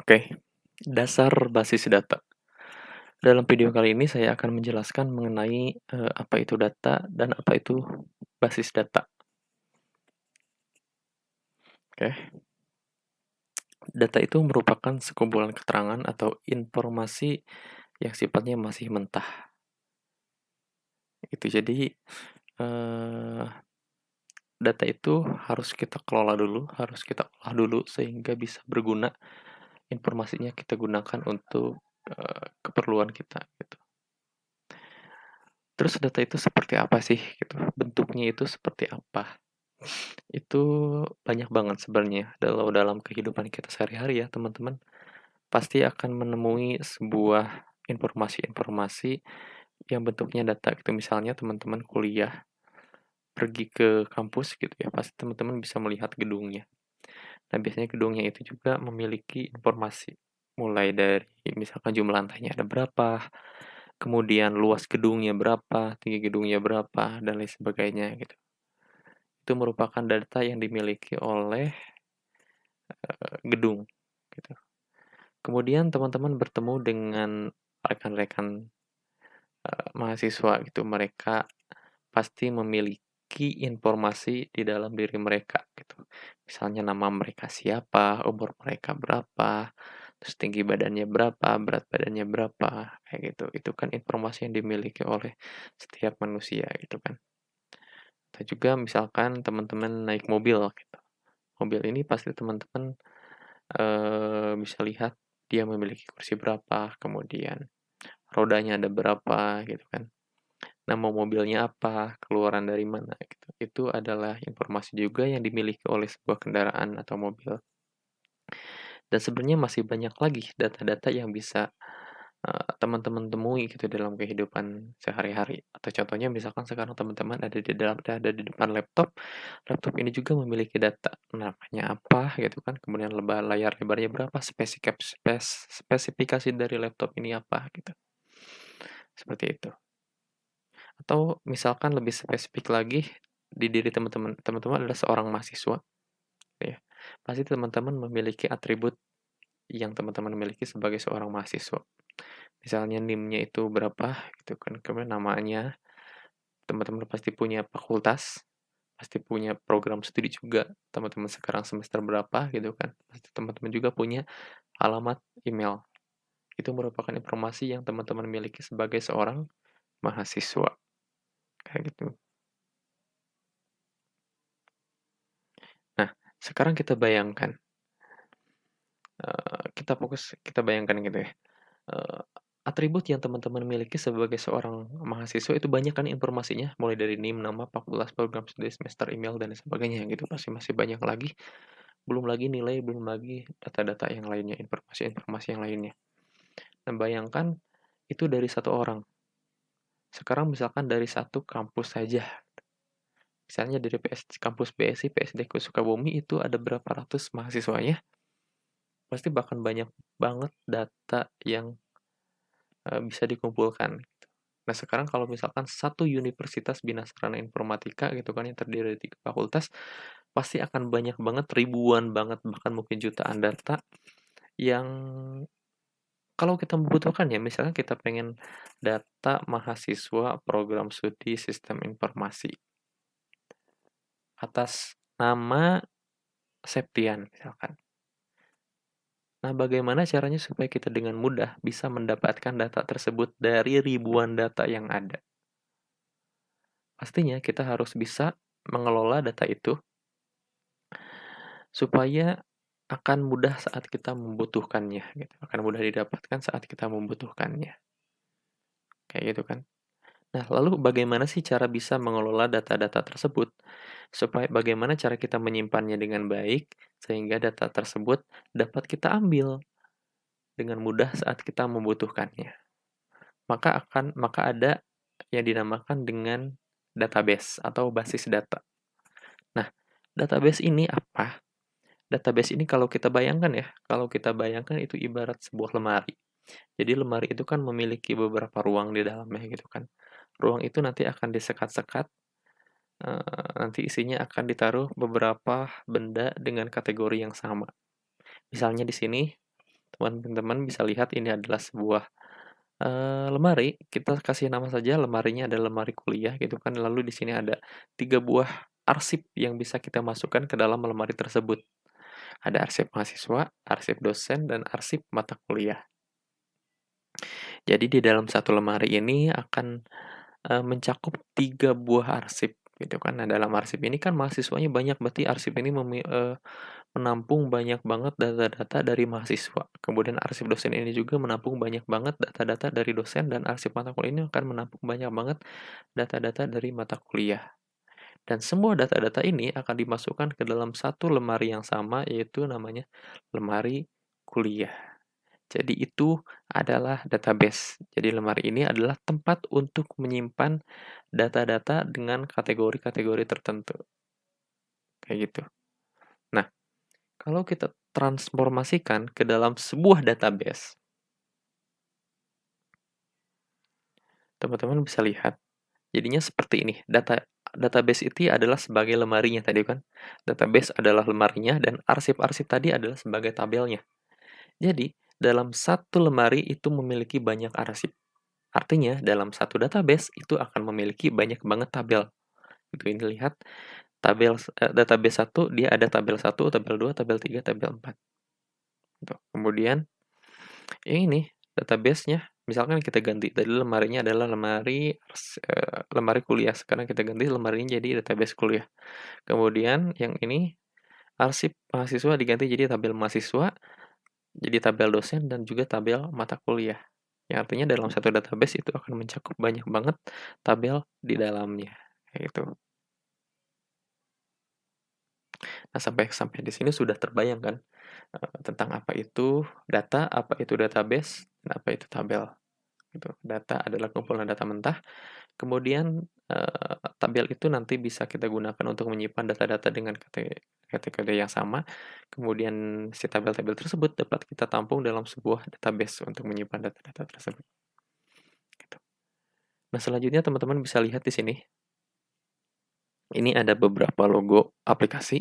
Oke, dasar basis data. Dalam video kali ini saya akan menjelaskan mengenai apa itu data dan apa itu basis data. Oke, data itu merupakan sekumpulan keterangan atau informasi yang sifatnya masih mentah. Itu jadi eh, data itu harus kita kelola dulu, harus kita olah dulu sehingga bisa berguna. Informasinya kita gunakan untuk keperluan kita. Gitu. Terus data itu seperti apa sih? Gitu. Bentuknya itu seperti apa? Itu banyak banget sebenarnya dalam kehidupan kita sehari-hari ya teman-teman. Pasti akan menemui sebuah informasi-informasi yang bentuknya data gitu. Misalnya teman-teman kuliah, pergi ke kampus gitu ya, pasti teman-teman bisa melihat gedungnya. Nah, biasanya gedungnya itu juga memiliki informasi. Mulai dari misalkan jumlah lantainya ada berapa, kemudian luas gedungnya berapa, tinggi gedungnya berapa, dan lain sebagainya gitu. Itu merupakan data yang dimiliki oleh gedung gitu. Kemudian teman-teman bertemu dengan rekan-rekan mahasiswa gitu. Mereka pasti memiliki informasi di dalam diri mereka gitu. Misalnya nama mereka siapa, umur mereka berapa, terus tinggi badannya berapa, berat badannya berapa, kayak gitu. Itu kan informasi yang dimiliki oleh setiap manusia gitu kan. Atau juga misalkan teman-teman naik mobil gitu. Mobil ini pasti teman-teman bisa lihat dia memiliki kursi berapa, kemudian rodanya ada berapa gitu kan. Nama mobilnya apa, keluaran dari mana gitu. Itu adalah informasi juga yang dimiliki oleh sebuah kendaraan atau mobil. Dan sebenarnya masih banyak lagi data-data yang bisa teman-teman temui gitu dalam kehidupan sehari-hari. Atau contohnya misalkan sekarang teman-teman ada di depan laptop, laptop ini juga memiliki data, namanya apa gitu kan, kemudian layar lebarnya berapa, spesifikasi dari laptop ini apa gitu. Seperti itu. Atau misalkan lebih spesifik lagi di diri teman-teman adalah seorang mahasiswa ya. Pasti teman-teman memiliki atribut yang teman-teman miliki sebagai seorang mahasiswa. Misalnya NIM-nya itu berapa gitu kan, kemudian namanya, teman-teman pasti punya fakultas, pasti punya program studi juga, teman-teman sekarang semester berapa gitu kan. Pasti teman-teman juga punya alamat email. Itu merupakan informasi yang teman-teman miliki sebagai seorang mahasiswa, kayak gitu. Nah, sekarang kita bayangkan, kita bayangkan gitu ya, eee, atribut yang teman-teman miliki sebagai seorang mahasiswa itu banyak kan informasinya, mulai dari NIM, nama, fakultas, program studi, semester, email, dan sebagainya gitu, pasti masih banyak lagi, belum lagi nilai, belum lagi data-data yang lainnya, informasi-informasi yang lainnya. Nah, bayangkan itu dari satu orang. Sekarang misalkan dari satu kampus saja, misalnya dari kampus BSI, PSDQ Sukabumi itu ada berapa ratus mahasiswanya, pasti bahkan banyak banget data yang bisa dikumpulkan. Nah, sekarang kalau misalkan satu universitas bina sarana informatika gitu kan yang terdiri dari 3 fakultas, pasti akan banyak banget, ribuan banget, bahkan mungkin jutaan data yang kalau kita membutuhkan ya, misalnya kita pengen data mahasiswa program studi sistem informasi atas nama Septian misalkan. Nah, bagaimana caranya supaya kita dengan mudah bisa mendapatkan data tersebut dari ribuan data yang ada? Pastinya kita harus bisa mengelola data itu supaya akan mudah saat kita membutuhkannya gitu, akan mudah didapatkan saat kita membutuhkannya, kayak gitu kan. Nah, lalu bagaimana sih cara bisa mengelola data-data tersebut? Bagaimana cara kita menyimpannya dengan baik, sehingga data tersebut dapat kita ambil dengan mudah saat kita membutuhkannya. Maka ada yang dinamakan dengan database atau basis data. Nah, database ini apa? Database ini kalau kita bayangkan itu ibarat sebuah lemari. Jadi lemari itu kan memiliki beberapa ruang di dalamnya gitu kan. Ruang itu nanti akan disekat-sekat, nanti isinya akan ditaruh beberapa benda dengan kategori yang sama. Misalnya di sini teman-teman bisa lihat ini adalah sebuah lemari. Kita kasih nama saja lemarinya adalah lemari kuliah gitu kan. Lalu di sini ada 3 buah arsip yang bisa kita masukkan ke dalam lemari tersebut. Ada arsip mahasiswa, arsip dosen, dan arsip mata kuliah. Jadi di dalam satu lemari ini akan mencakup 3 buah arsip gitu kan. Nah, dalam arsip ini kan mahasiswanya banyak, berarti arsip ini menampung banyak banget data-data dari mahasiswa. Kemudian arsip dosen ini juga menampung banyak banget data-data dari dosen, dan arsip mata kuliah ini akan menampung banyak banget data-data dari mata kuliah. Dan semua data-data ini akan dimasukkan ke dalam satu lemari yang sama, yaitu namanya lemari kuliah. Jadi itu adalah database. Jadi lemari ini adalah tempat untuk menyimpan data-data dengan kategori-kategori tertentu. Kayak gitu. Nah, kalau kita transformasikan ke dalam sebuah database, teman-teman bisa lihat jadinya seperti ini. Database itu adalah sebagai lemarinya tadi kan. Database adalah lemarinya dan arsip-arsip tadi adalah sebagai tabelnya. Jadi, dalam satu lemari itu memiliki banyak arsip. Artinya, dalam satu database itu akan memiliki banyak banget tabel. Gitu, ini lihat database 1 dia ada tabel 1, tabel 2, tabel 3, tabel 4. Gitu. Kemudian ini database-nya misalkan kita ganti, tadi lemarinya adalah lemari kuliah, sekarang kita ganti lemarinya jadi database kuliah. Kemudian yang ini arsip mahasiswa diganti jadi tabel mahasiswa, jadi tabel dosen, dan juga tabel mata kuliah. Yang artinya dalam satu database itu akan mencakup banyak banget tabel di dalamnya. Kayak gitu. Nah, sampai sampai di sini sudah terbayang kan tentang apa itu data, apa itu database, dan apa itu tabel. Gitu. Data adalah kumpulan data mentah. Kemudian tabel itu nanti bisa kita gunakan untuk menyimpan data-data dengan kategori yang sama. Kemudian si tabel-tabel tersebut dapat kita tampung dalam sebuah database untuk menyimpan data-data tersebut. Gitu. Nah, selanjutnya teman-teman bisa lihat di sini. Ini ada beberapa logo aplikasi.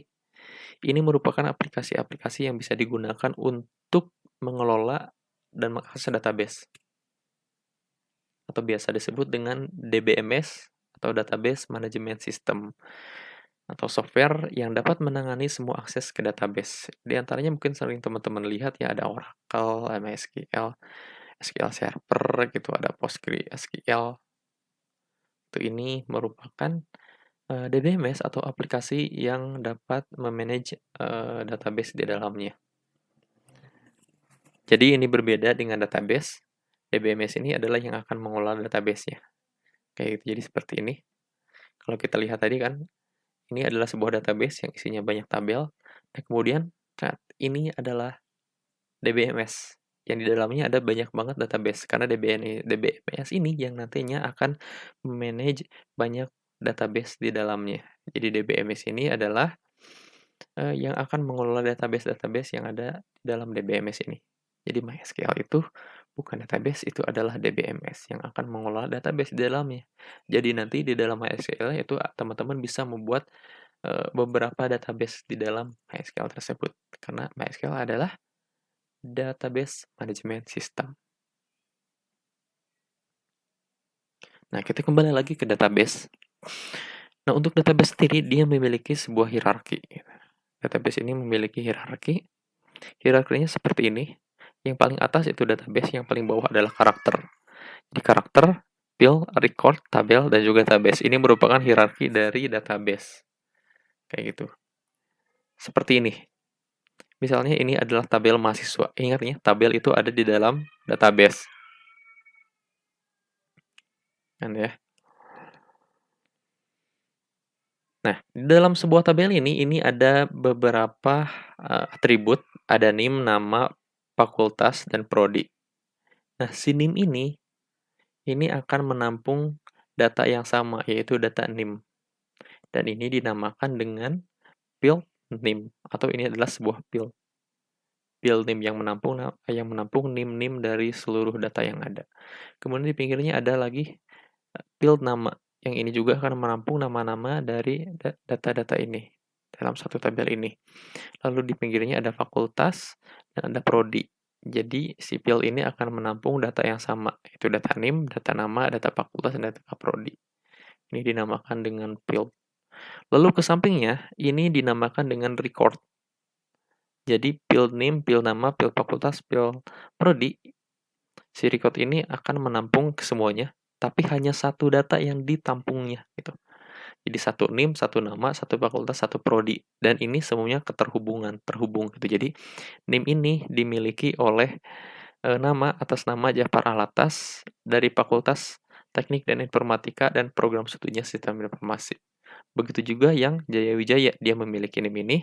Ini merupakan aplikasi-aplikasi yang bisa digunakan untuk mengelola dan mengakses database, atau biasa disebut dengan DBMS atau Database Management System, atau software yang dapat menangani semua akses ke database. Di antaranya mungkin sering teman-teman lihat ya, ada Oracle, MySQL, SQL Server gitu, ada PostgreSQL. Itu ini merupakan DBMS atau aplikasi yang dapat memanage database di dalamnya. Jadi ini berbeda dengan database. DBMS ini adalah yang akan mengelola database-nya. Kayak gitu. Jadi seperti ini. Kalau kita lihat tadi kan, ini adalah sebuah database yang isinya banyak tabel. Dan kemudian ini adalah DBMS. Yang di dalamnya ada banyak banget database. Karena DBMS ini yang nantinya akan manage banyak database di dalamnya. Jadi DBMS ini adalah yang akan mengelola database-database yang ada dalam DBMS ini. Jadi MySQL itu bukan database, itu adalah DBMS yang akan mengelola database di dalamnya. Jadi nanti di dalam MySQL itu teman-teman bisa membuat beberapa database di dalam MySQL tersebut. Karena MySQL adalah database management system. Nah, kita kembali lagi ke database. Nah, untuk database sendiri dia memiliki sebuah hierarki. Database ini memiliki hierarki. Hierarkinya seperti ini. Yang paling atas itu database, yang paling bawah adalah karakter. Di karakter, field, record, tabel, dan juga database. Ini merupakan hierarki dari database. Kayak gitu. Seperti ini. Misalnya ini adalah tabel mahasiswa. Ingat ya, tabel itu ada di dalam database. Kan ya. Nah, di dalam sebuah tabel ini ada beberapa atribut. Ada NIM, nama, fakultas, dan prodi. Nah, si NIM ini akan menampung data yang sama, yaitu data NIM. Dan ini dinamakan dengan field NIM, atau ini adalah sebuah field. Field NIM yang menampung NIM-NIM dari seluruh data yang ada. Kemudian di pinggirnya ada lagi field nama, yang ini juga akan menampung nama-nama dari data-data ini dalam satu tabel ini. Lalu di pinggirnya ada fakultas dan ada prodi. Jadi si field ini akan menampung data yang sama, yaitu data NIM, data nama, data fakultas, dan data prodi. Ini dinamakan dengan field. Lalu ke sampingnya, ini dinamakan dengan record. Jadi field name, field nama, field fakultas, field prodi, si record ini akan menampung semuanya, tapi hanya satu data yang ditampungnya gitu. Jadi satu NIM, satu nama, satu fakultas, satu prodi, dan ini semuanya terhubung gitu. Jadi NIM ini dimiliki oleh nama atas nama Jafar Alatas dari Fakultas Teknik dan Informatika dan Program Studinya Sistem Informasi. Begitu juga yang Jaya Wijaya, dia memiliki NIM ini,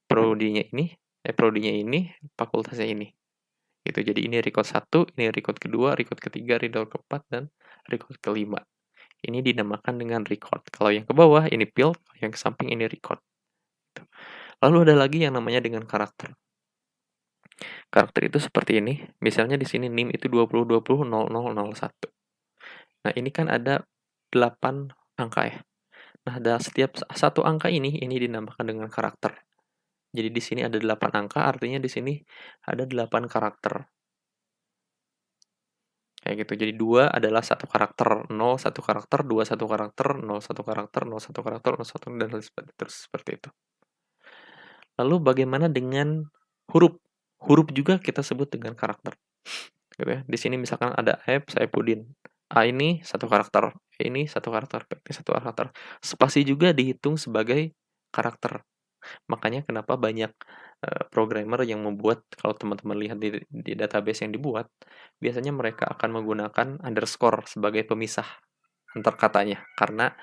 prodinya ini, fakultasnya ini. Gitu. Jadi ini record 1, ini record kedua, record ketiga, record keempat, dan record kelima. Ini dinamakan dengan record. Kalau yang ke bawah ini field, yang ke samping ini record. Lalu ada lagi yang namanya dengan karakter. Karakter itu seperti ini. Misalnya di sini NIM itu 20200001. Nah, ini kan ada 8 angka ya. Nah, setiap satu angka ini dinamakan dengan karakter. Jadi di sini ada 8 angka, artinya di sini ada 8 karakter. Kayak gitu. Jadi 2 adalah satu karakter, 0 satu karakter, 2 satu karakter, 0 satu karakter, 0 satu karakter, 0 satu dan terus seperti itu. Lalu bagaimana dengan huruf? Huruf juga kita sebut dengan karakter. Gitu ya. Di sini misalkan ada F, Saifuddin. A ini satu karakter, E ini satu karakter, P ini satu karakter. Spasi juga dihitung sebagai karakter. Makanya kenapa banyak programmer yang membuat, kalau teman-teman lihat di database yang dibuat, biasanya mereka akan menggunakan underscore sebagai pemisah antar katanya. Karena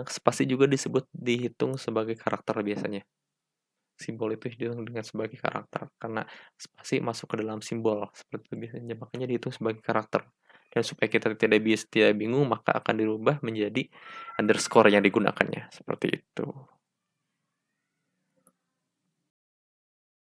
spasi juga dihitung sebagai karakter biasanya. Simbol itu dihitung dengan sebagai karakter karena spasi masuk ke dalam simbol seperti itu biasanya, makanya dihitung sebagai karakter. Dan supaya kita tidak bingung, maka akan dirubah menjadi underscore yang digunakannya seperti itu.